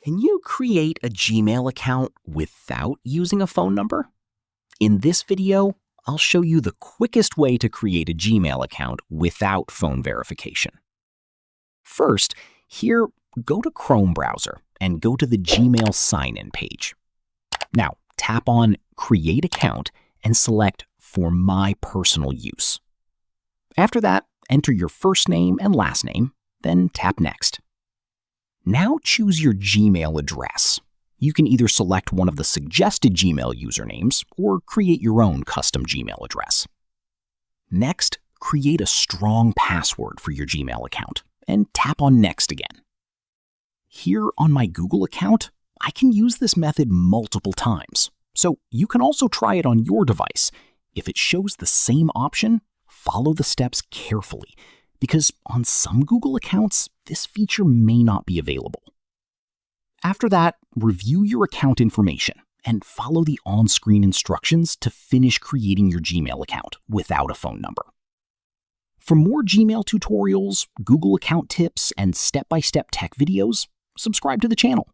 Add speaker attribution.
Speaker 1: Can you create a Gmail account without using a phone number? In this video, I'll show you the quickest way to create a Gmail account without phone verification. First, here, go to Chrome browser and go to the Gmail sign-in page. Now, tap on Create Account and select For My Personal Use. After that, enter your first name and last name, then tap Next. Now choose your Gmail address. You can either select one of the suggested Gmail usernames or create your own custom Gmail address. Next, create a strong password for your Gmail account and tap on Next again. Here on my Google account, I can use this method multiple times, so you can also try it on your device. If it shows the same option, follow the steps carefully, because on some Google accounts, this feature may not be available. After that, review your account information and follow the on-screen instructions to finish creating your Gmail account without a phone number. For more Gmail tutorials, Google account tips, and step-by-step tech videos, subscribe to the channel.